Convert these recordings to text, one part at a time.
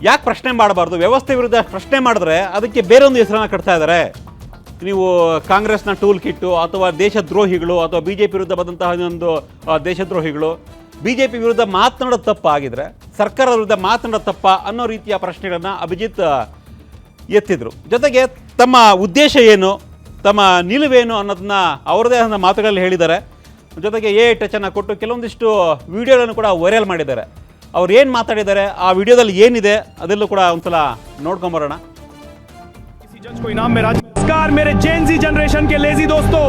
ಯಾಕೆ ಪ್ರಶ್ನೆ ಮಾಡಬಾರ್ದು? ವ್ಯವಸ್ಥೆ ವಿರುದ್ಧ ಪ್ರಶ್ನೆ ಮಾಡಿದ್ರೆ ಅದಕ್ಕೆ ಬೇರೊಂದು ಹೆಸರನ್ನು ಕಟ್ತಾ ಇದ್ದಾರೆ. ನೀವು ಕಾಂಗ್ರೆಸ್ನ ಟೂಲ್ ಕಿಟ್ಟು ಅಥವಾ ದೇಶದ್ರೋಹಿಗಳು ಅಥವಾ ಬಿ ಜೆ ಪಿ ವಿರುದ್ಧ ಬಂದಂತಹ ಇನ್ನೊಂದು ದೇಶದ್ರೋಹಿಗಳು, ಬಿ ಜೆ ಪಿ ವಿರುದ್ಧ ಮಾತನಾಡೋದು ತಪ್ಪ ಆಗಿದ್ರೆ ಸರ್ಕಾರದ ವಿರುದ್ಧ ಮಾತನಾಡೋದು ತಪ್ಪ ಅನ್ನೋ ರೀತಿಯ ಪ್ರಶ್ನೆಗಳನ್ನು ಅಭಿಜಿತ್ ಎತ್ತಿದ್ರು. ಜೊತೆಗೆ ತಮ್ಮ ಉದ್ದೇಶ ಏನು, ತಮ್ಮ ನಿಲುವೇನು ಅನ್ನೋದನ್ನ ಅವರದೇ ಆದ ಮಾತುಗಳಲ್ಲಿ ಹೇಳಿದ್ದಾರೆ. ಜೊತೆಗೆ ಟಚನ್ನು ಕೊಟ್ಟು ಕೆಲವೊಂದಿಷ್ಟು ವಿಡಿಯೋಗಳನ್ನು ಕೂಡ ವೈರಲ್ ಮಾಡಿದ್ದಾರೆ. ಅವ್ರು ಏನು ಮಾತಾಡಿದ್ದಾರೆ, ಆ ವಿಡಿಯೋದಲ್ಲಿ ಏನಿದೆ ಅದೆಲ್ಲೂ ಕೂಡ ಒಂದ್ಸಲ ನೋಡ್ಕೊಂಬರೋಣ. नमस्कार मेरे जेनजी जनरेशन के लेजी दोस्तों,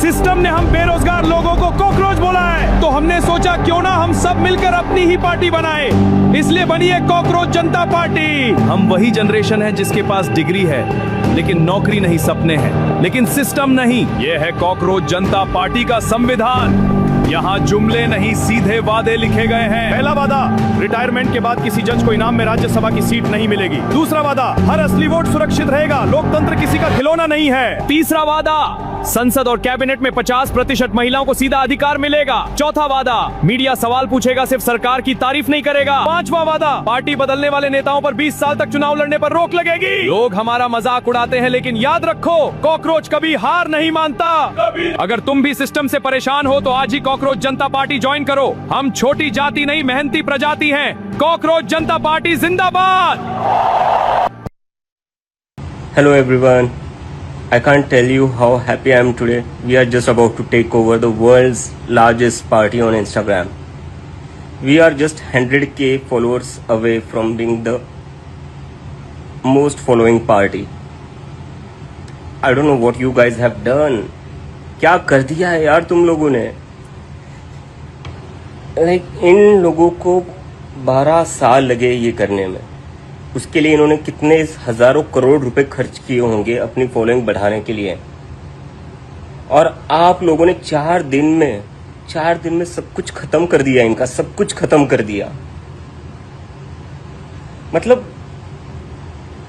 सिस्टम ने हम बेरोजगार लोगों को कॉकरोच बोला है, तो हमने सोचा क्यों ना हम सब मिलकर अपनी ही पार्टी बनाए, इसलिए बनी है कॉकरोच जनता पार्टी। हम वही जनरेशन है जिसके पास डिग्री है लेकिन नौकरी नहीं, सपने हैं लेकिन सिस्टम नहीं। ये है कॉकरोच जनता पार्टी का संविधान। यहाँ जुमले नहीं सीधे वादे लिखे गए हैं। पहला वादा, रिटायरमेंट के बाद किसी जज को इनाम में राज्यसभा की सीट नहीं मिलेगी। दूसरा वादा, हर असली वोट सुरक्षित रहेगा, लोकतंत्र किसी का खिलौना नहीं है। तीसरा वादा, संसद और कैबिनेट में 50% महिलाओं को सीधा अधिकार मिलेगा। चौथा वादा, मीडिया सवाल पूछेगा, सिर्फ सरकार की तारीफ नहीं करेगा। पांचवा वादा, पार्टी बदलने वाले नेताओं पर 20 साल तक चुनाव लड़ने पर रोक लगेगी। लोग हमारा मजाक उड़ाते हैं लेकिन याद रखो, कॉकरोच कभी हार नहीं मानता। अगर तुम भी सिस्टम से परेशान हो तो आज ही कॉकरोच जनता पार्टी ज्वाइन करो। हम छोटी जाति नहीं, मेहनती प्रजाति हैं। कॉकरोच जनता पार्टी जिंदाबाद। Hello everyone. I can't tell you how happy I am today. We are just about to take over the world's largest party on Instagram. We are just 100k followers away from being the most following party. I don't know what you guys have done. क्या कर दिया है यार तुम लोगों ने? इन लोगों को 12 साल लगे ये करने में। उसके लिए इन्होंने कितने हजारों करोड़ रुपए खर्च किए होंगे अपनी फॉलोइंग बढ़ाने के लिए, और आप लोगों ने 4 दिन में सब कुछ खत्म कर दिया। इनका सब कुछ खत्म कर दिया। मतलब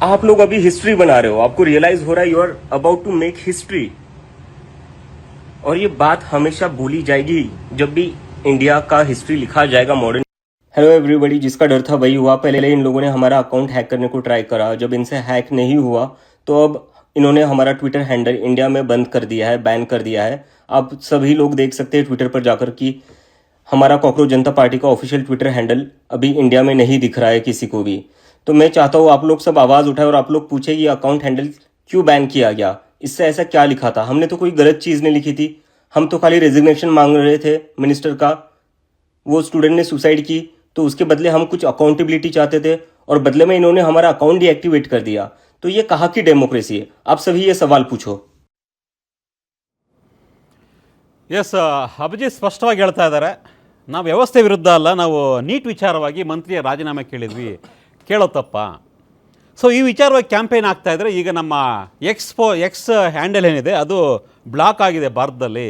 आप लोग अभी हिस्ट्री बना रहे हो, आपको रियलाइज हो रहा है you are about to make history. और ये बात हमेशा भूली जाएगी जब भी इंडिया का हिस्ट्री लिखा जाएगा मॉडर्न। हेलो एवरीबॉडी, जिसका डर था वही हुआ। पहले इन लोगों ने हमारा अकाउंट हैक करने को ट्राई करा, जब इनसे हैक नहीं हुआ तो अब इन्होंने हमारा ट्विटर हैंडल इंडिया में बंद कर दिया है, बैन कर दिया है। आप सभी लोग देख सकते हैं ट्विटर पर जाकर कि हमारा कॉकरोच जनता पार्टी का ऑफिशियल ट्विटर हैंडल अभी इंडिया में नहीं दिख रहा है किसी को भी। तो मैं चाहता हूँ आप लोग सब आवाज़ उठाए और आप लोग पूछे ये अकाउंट हैंडल क्यों बैन किया गया, इससे ऐसा क्या लिखा था। हमने तो कोई गलत चीज़ नहीं लिखी थी, हम तो खाली रेजिग्नेशन मांग रहे थे मिनिस्टर का। वो स्टूडेंट ने सुसाइड की तो उसके बदले हम कुछ अकाउंटेबिलिटी चाहते थे, और बदले में इन्होंने हमारा अकाउंट डीएक्टिवेट कर दिया। तो ये कहाँ की डेमोक्रेसी है? आप सभी ये सवाल पूछो। ಎಸ್, ಅಭಿಜಿತ್ ಸ್ಪಷ್ಟವಾಗಿ ಹೇಳ್ತಾ ಇದ್ದಾರೆ, ನಾವು ವ್ಯವಸ್ಥೆ ವಿರುದ್ಧ ಅಲ್ಲ, ನಾವು ನೀಟ್ ವಿಚಾರವಾಗಿ ಮಂತ್ರಿಯ ರಾಜೀನಾಮೆ ಕೇಳಿದ್ವಿ, ಕೇಳೋ ತಪ್ಪ. ಸೊ ಈ ವಿಚಾರವಾಗಿ ಕ್ಯಾಂಪೇನ್ ಆಗ್ತಾ ಇದ್ದರೆ ಈಗ ನಮ್ಮ ಎಕ್ಸ್ ಹ್ಯಾಂಡಲ್ ಏನಿದೆ ಅದು ಬ್ಲಾಕ್ ಆಗಿದೆ ಭಾರತದಲ್ಲಿ.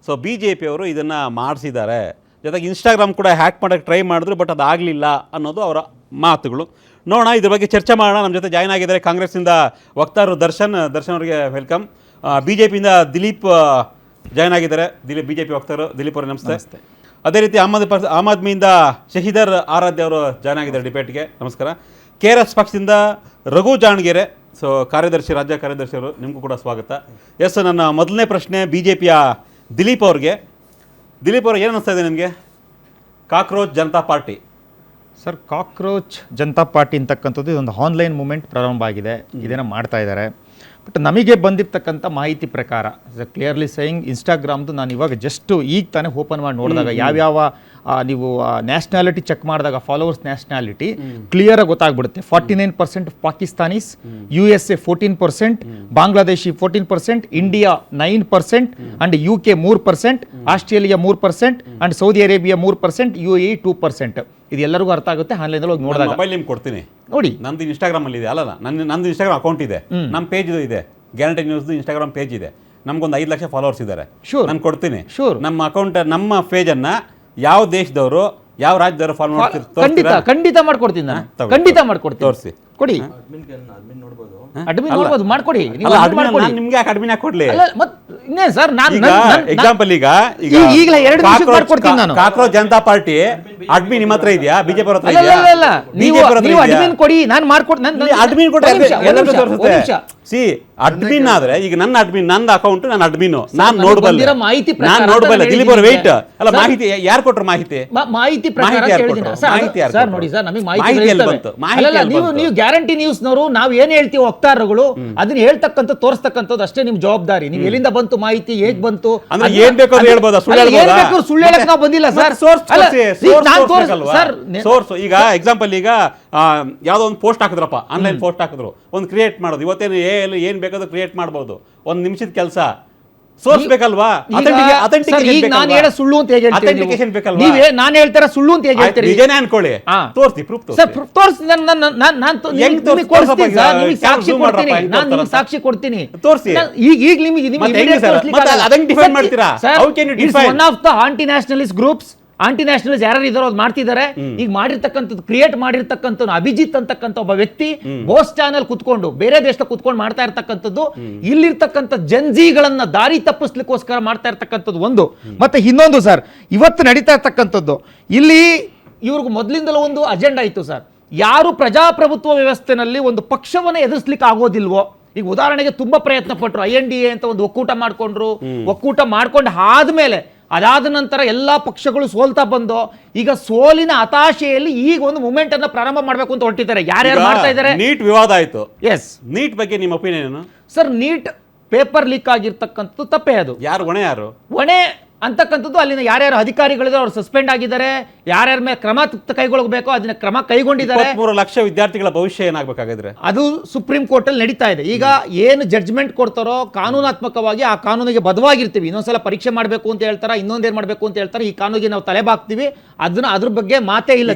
ಸೊ ಬಿ ಜೆ ಪಿಯವರು ಇದನ್ನು ಮಾಡಿಸಿದ್ದಾರೆ. ಜೊತೆಗೆ ಇನ್ಸ್ಟಾಗ್ರಾಮ್ ಕೂಡ ಹ್ಯಾಕ್ ಮಾಡೋಕ್ಕೆ ಟ್ರೈ ಮಾಡಿದ್ರು, ಬಟ್ ಅದಾಗಲಿಲ್ಲ ಅನ್ನೋದು ಅವರ ಮಾತುಗಳು. ನೋಡೋಣ, ಇದ್ರ ಬಗ್ಗೆ ಚರ್ಚೆ ಮಾಡೋಣ. ನಮ್ಮ ಜೊತೆ ಜಾಯ್ನ್ ಆಗಿದ್ದಾರೆ ಕಾಂಗ್ರೆಸ್ಸಿಂದ ವಕ್ತಾರರು ದರ್ಶನ್ ಅವರಿಗೆ ವೆಲ್ಕಮ್. ಬಿ ಜೆ ಪಿಯಿಂದ ದಿಲೀಪ್ ಜಾಯ್ನ್ ಆಗಿದ್ದಾರೆ, ಬಿ ಜೆ ಪಿ ವಕ್ತಾರರು. ದಿಲೀಪ್ ಅವರು ನಮಸ್ತೆ. ಅದೇ ರೀತಿ ಆಮ್ ಆದ್ಮಿಯಿಂದ ಶಶಿಧರ್ ಆರಾಧ್ಯ ಅವರು ಜಾಯ್ನ್ ಆಗಿದ್ದಾರೆ ಡಿಬೇಟ್ಗೆ. ನಮಸ್ಕಾರ. KRS ಪಕ್ಷದಿಂದ ರಘು ಜಾಣಗೆರೆ, ಸೊ ರಾಜ್ಯ ಕಾರ್ಯದರ್ಶಿ ಅವರು, ನಿಮಗೂ ಕೂಡ ಸ್ವಾಗತ. ಎಸ್, ನನ್ನ ಮೊದಲನೇ ಪ್ರಶ್ನೆ ಬಿ ಜೆ ಪಿಯ ದಿಲೀಪ್ ಅವ್ರಿಗೆ. ದಿಲೀಪ್ ಅವ್ರಿಗೆ ಏನು ಅನಿಸ್ತಾ ಇದೆ ನಿಮಗೆ cockroach Janata party? Sir, cockroach Janata party ಅಂತಕ್ಕಂಥದ್ದು ಇದೊಂದು ಆನ್ಲೈನ್ ಮೂಮೆಂಟ್ ಪ್ರಾರಂಭ ಆಗಿದೆ, ಇದನ್ನು ಮಾಡ್ತಾ ಇದ್ದಾರೆ. ಬಟ್ ನಮಗೆ ಬಂದಿರ್ತಕ್ಕಂಥ ಮಾಹಿತಿ ಪ್ರಕಾರ ಕ್ಲಿಯರ್ಲಿ ಸೇಯಿಂಗ್, ಇನ್ಸ್ಟಾಗ್ರಾಮ್ದು ನಾನು ಇವಾಗ ಜಸ್ಟ್ ಈಗ ತಾನೇ ಓಪನ್ ಮಾಡಿ ನೋಡಿದಾಗ ಯಾವ್ಯಾವ ನೀವು ನ್ಯಾಷನಾಲಿಟಿ ಚೆಕ್ ಮಾಡಿದಾಗ ಫಾಲೋವರ್ಸ್ ನ್ಯಾಷನಾಲಿಟಿ ಕ್ಲಿಯರಾಗಿ ಗೊತ್ತಾಗ್ಬಿಡುತ್ತೆ. 49% Pakistanis, USA 14%, Bangladeshi 14%, India 9%, and UK 3%, Australia 3%, and Saudi Arabia 3%, UAE 2%. ಇದೆಲ್ಲರಿಗೂ ಅರ್ಥ ಆಗುತ್ತೆ ಆನ್ಲೈನಲ್ಲಿ ಹೋಗಿ ನೋಡಿದಾಗ. ಮೊಬೈಲ್ ನಿಮ್ಗೆ ಕೊಡ್ತೀನಿ ನೋಡಿ, ನಂದು ಇನ್ಸ್ಟಾಗ್ರಾಮಲ್ಲಿ ಇದೆ. ಅಲ್ಲ, ನಂದು ಇನ್ಸ್ಟಾಗ್ರಾಮ್ ಅಕೌಂಟ್ ಇದೆ, ನಮ್ಮ ಪೇಜ್ ಇದೆ, ಗ್ಯಾರಂಟಿ ನ್ಯೂಸ್ದು ಇನ್ಸ್ಟಾಗ್ರಾಮ್ ಪೇಜ್ ಇದೆ. ನಮ್ಗೊಂದು 5 ಲಕ್ಷ ಫಾಲೋವರ್ಸ್ ಇದ್ದಾರೆ. ನಾನು ಕೊಡ್ತೀನಿ. ನಮ್ಮ ಅಕೌಂಟ್, ನಮ್ಮ ಪೇಜನ್ನು ಯಾವ ದೇಶದವರು ಯಾವ ರಾಜ್ಯದವರು ಫಾಲೋ ಮಾಡ್ತಾರೆ ಖಂಡಿತ ಮಾಡ್ಕೊಡ್ತೀನಿ ನಾನು, ಖಂಡಿತ ಮಾಡ್ಕೊಡ್ತೀನಿ. ತೋರಿಸಿ. ಕೊಡಿ ಅಡ್ಮಿನ್ ನೋಡ್ಬೋದು ಮಾಡ್ಕೊಡಿ ನೀವು ಅಲ್ಲ admin ಅಡ್ಮಿನ್ ಮಾಡ್ಕೊಡಿ. ನಾನು ನಿಮ್ಗೆ ಯಾಕೆ ಅಡ್ಮಿನ್ ಯಾಕೆ ಕೊಡ್ಲಿ? ಅಲ್ಲ ಮತ್ ಇನ್ನೇನ್ ಸರ್ ನಾನು ಈಗ ಎಕ್ಸಾಂಪಲ್ ಈಗ ಈಗಲೇ 2 ನಿಮಿಷಕ್ಕೆ ಮಾಡ್ಕೊಡ್ತೀನಿ ನಾನು. ಕಾಕ್ರೋಚ್ ಜನತಾ ಪಾರ್ಟಿ ಅಡ್ಮಿನ್ ನಿಮ್ಮ ಹತ್ರ ಇದೆಯಾ? ಬಿಜೆಪಿ ಅವ್ರ ಹತ್ರ ಅಲ್ಲ ಇದೆಯಾ? ಅಲ್ಲ ನೀವು ಅಡ್ಮಿನ್ ಕೊಡಿ ನಾನು ಮಾಡ್ಕೊಡ್ತೀನಿ. ಅಡ್ಮಿನ್ ಕೊಟ್ಟರೆ ಸಿ ಅಡ್ಮಿನ್ ಆದ್ರೆ ಈಗ ನನ್ನ ಅಡ್ಮಿನ್ ನಂದು ಅಕೌಂಟ್ ನನ್ನ ಅಡ್ಮಿನ್ ನಾನು ನೋಡಬಲ್ಲ ಬಂದಿರೋ ಮಾಹಿತಿ ಪ್ರಕಾರ ನಾನು ನೋಡಬಲ್ಲ ಅಂತ ದಿಲೀಪ್ ಅವ್ರ ವೆಯ್ಟ್ ಅಲ್ಲ ಸರ್, ಮಾಹಿತಿ ಯಾರು ಕೊಟ್ರು ಮಾಹಿತಿ ಮಾಹಿತಿ ಪ್ರಕಾರ ಮಾಹಿತಿ ಯಾರು ಕೇಳಿದ್ದೀನಿ ಕೊಟ್ರು? ಸರ್. ಮಾಹಿತಿ ಯಾರು ಸರ್ ಕೊಟ್ರು? ನೋಡಿ ಸರ್ ನಮಗೆ ಮಾಹಿತಿ ಮಾಹಿತಿ ಎಲ್ಲಿ ಬಂತು? ಮಾಹಿತಿ ಅಲ್ಲ ಎಲ್ಲಿ ನೀವು ಬಂತು? ನೀವು ಗ್ಯಾರಂಟಿ ನ್ಯೂಸ್ನವರು ನಾವು ಏನ್ ಹೇಳ್ತೀವಿ ವಕ್ತಾರರುಗಳು ಅದನ್ನ ಹೇಳ್ತಕ್ಕಂಥ ತೋರಿಸ್ತಕ್ಕಂಥದ್ದು ಅಷ್ಟೇ ನಿಮ್ ಜವಾಬ್ದಾರಿ. ನೀವು ಎಲ್ಲಿಂದ ಬಂತು ಮಾಹಿತಿ ಹೇಗ್ ಬಂತು ಅಂದ್ರೆ ಏನ್ ಬೇಕು ಅಂತ ಹೇಳ್ಬೋದಾ? ಸುಳ್ಳು ಹೇಳ್ಬೋದಾ? ಸುಳ್ಳು ಹೇಳಕ್ ನಾವು ಬಂದಿಲ್ಲ ಸರ್. ಸೋರ್ಸ್ ಈಗ ಎಕ್ಸಾಂಪಲ್ ಈಗ ಯಾವ್ದೋ ಒಂದು ಪೋಸ್ಟ್ ಹಾಕಿದ್ರಪ್ಪ, ಆನ್ಲೈನ್ ಪೋಸ್ಟ್ ಹಾಕಿದ್ರು, ಒಂದು ಕ್ರಿಯೇಟ್ ಮಾಡೋದು. ಇವತ್ತೇನು ಏನ್ ಬೇಕಾದ್ರೂ ಕ್ರಿಯೇಟ್ ಮಾಡಬಹುದು, ಒಂದು ನಿಮಿಷದ ಕೆಲಸ. ಸೋರ್ಸ್ ಬೇಕಲ್ವಾ? ನಾನು ಹೇಳ ಸುಳ್ಳು ಅಂತ ಹೇಗೆ ಹೇಳ್ತೀರಿ? ಅಥೆಂಟಿಕೇಶನ್ ಬೇಕಲ್ವಾ? ನೀವೇ ನಾನು ಹೇಳ್ತಾರ ಸುಳ್ಳು ಅಂತ ಹೇಗೆ ಹೇಳ್ತೀರಿ? ನಿಜನೇ ಅನ್ಕೊಳ್ಳಿ, ತೋರಿಸಿ ಪ್ರೂಫ್ ಸರ್ ತೋರಿಸಿ ಸಾಕ್ಷಿ ಕೊಡ್ತೀನಿ. ನಾನು ನಿಮ್ಗೆ ಸಾಕ್ಷಿ ಕೊಡ್ತೀನಿ. ತೋರಿಸಿ. ಈಗ ನಿಮಗೆ ಅದನ್ನ ಡಿಫೈನ್ ಮಾಡ್ತೀರಾ? How can you define? One of the anti nationalist groups, anti nationalist ಯಾರು ಇದಾರೋ ಅದು ಮಾಡ್ತಿದ್ದಾರೆ. ಈಗ ಮಾಡಿರ್ತಕ್ಕಂಥದ್ದು ಕ್ರಿಯೇಟ್ ಮಾಡಿರ್ತಕ್ಕಂಥ ಅಭಿಜಿತ್ ಅಂತಕ್ಕಂಥ ಒಬ್ಬ ವ್ಯಕ್ತಿ ಬೋಸ್ ಚಾನಲ್ ಕುತ್ಕೊಂಡು ಬೇರೆ ದೇಶದ ಕುತ್ಕೊಂಡು ಮಾಡ್ತಾ ಇರ್ತಕ್ಕಂಥದ್ದು ಇಲ್ಲಿರ್ತಕ್ಕಂಥ ಜನ್ಜಿಗಳನ್ನ ದಾರಿ ತಪ್ಪಿಸ್ಲಿಕ್ಕೋಸ್ಕರ ಮಾಡ್ತಾ ಇರ್ತಕ್ಕಂಥದ್ದು ಒಂದು. ಮತ್ತೆ ಇನ್ನೊಂದು ಸರ್, ಇವತ್ತು ನಡೀತಾ ಇರ್ತಕ್ಕಂಥದ್ದು ಇಲ್ಲಿ ಇವ್ರಿಗೆ ಮೊದಲಿಂದಲೂ ಒಂದು ಅಜೆಂಡಾ ಇತ್ತು ಸರ್. ಯಾರು ಪ್ರಜಾಪ್ರಭುತ್ವ ವ್ಯವಸ್ಥೆನಲ್ಲಿ ಒಂದು ಪಕ್ಷವನ್ನ ಎದುರಿಸ್ಲಿಕ್ಕೆ ಆಗೋದಿಲ್ವೋ, ಈಗ ಉದಾಹರಣೆಗೆ ತುಂಬಾ ಪ್ರಯತ್ನ ಪಟ್ಟರು, INDA ಅಂತ ಒಂದು ಒಕ್ಕೂಟ ಮಾಡ್ಕೊಂಡ್ರು. ಒಕ್ಕೂಟ ಮಾಡ್ಕೊಂಡು ಆದ್ಮೇಲೆ ಅದಾದ ನಂತರ ಎಲ್ಲಾ ಪಕ್ಷಗಳು ಸೋಲ್ತಾ ಬಂದು ಈಗ ಸೋಲಿನ ಹತಾಶೆಯಲ್ಲಿ ಈಗ ಒಂದು ಮೂವ್ಮೆಂಟ್ ಅನ್ನ ಪ್ರಾರಂಭ ಮಾಡಬೇಕು ಅಂತ ಹೊರಟಿದ್ದಾರೆ. ಯಾರ್ಯಾರು ಮಾಡ್ತಾ ಇದ್ದಾರೆ? ನೀಟ್ ವಿವಾದ ಆಯ್ತು. ಎಸ್, ನೀಟ್ ಬಗ್ಗೆ ನಿಮ್ಮ ಒಪಿನಿಯನ್ ಏನು ಸರ್? ನೀಟ್ ಪೇಪರ್ ಲೀಕ್ ಆಗಿರ್ತಕ್ಕಂಥದ್ದು ತಪ್ಪೇ. ಅದು ಯಾರು ಹೊಣೆ? ಯಾರು ಹೊಣೆ ಅಂತಕ್ಕಂಥದ್ದು ಅಲ್ಲಿನ ಯಾರ್ಯಾರು ಅಧಿಕಾರಿಗಳಿದ್ದಾರೆ ಅವ್ರು ಸಸ್ಪೆಂಡ್ ಆಗಿದ್ದಾರೆ. ಯಾರ್ಯಾರ ಮೇಲೆ ಕ್ರಮ ಕೈಗೊಳ್ಳಬೇಕೋ ಅದನ್ನ ಕ್ರಮ ಕೈಗೊಂಡಿದ್ದಾರೆ. 23 ಲಕ್ಷ ವಿದ್ಯಾರ್ಥಿಗಳ ಭವಿಷ್ಯ ಏನಾಗಬೇಕಾಗಿದ್ರೆ ಅದು ಸುಪ್ರೀಂ ಕೋರ್ಟ್ ಅಲ್ಲಿ ನಡೀತಾ ಇದೆ. ಈಗ ಏನು ಜಡ್ಜ್ಮೆಂಟ್ ಕೊಡ್ತಾರೋ ಕಾನೂನಾತ್ಮಕವಾಗಿ ಆ ಕಾನೂನಿಗೆ ಬದ್ಧವಾಗಿರ್ತೀವಿ. ಇನ್ನೊಂದ್ಸಲ ಪರೀಕ್ಷೆ ಮಾಡಬೇಕು ಅಂತ ಹೇಳ್ತಾರ, ಇನ್ನೊಂದೇನ್ ಮಾಡಬೇಕು ಅಂತ ಹೇಳ್ತಾರೆ. ಈ ಕಾನೂನಿಗೆ ನಾವು ತಲೆಬಾಗ್ತೀವಿ. ಅದನ್ನ ಅದ್ರ ಬಗ್ಗೆ ಮಾತೇ ಇಲ್ಲ.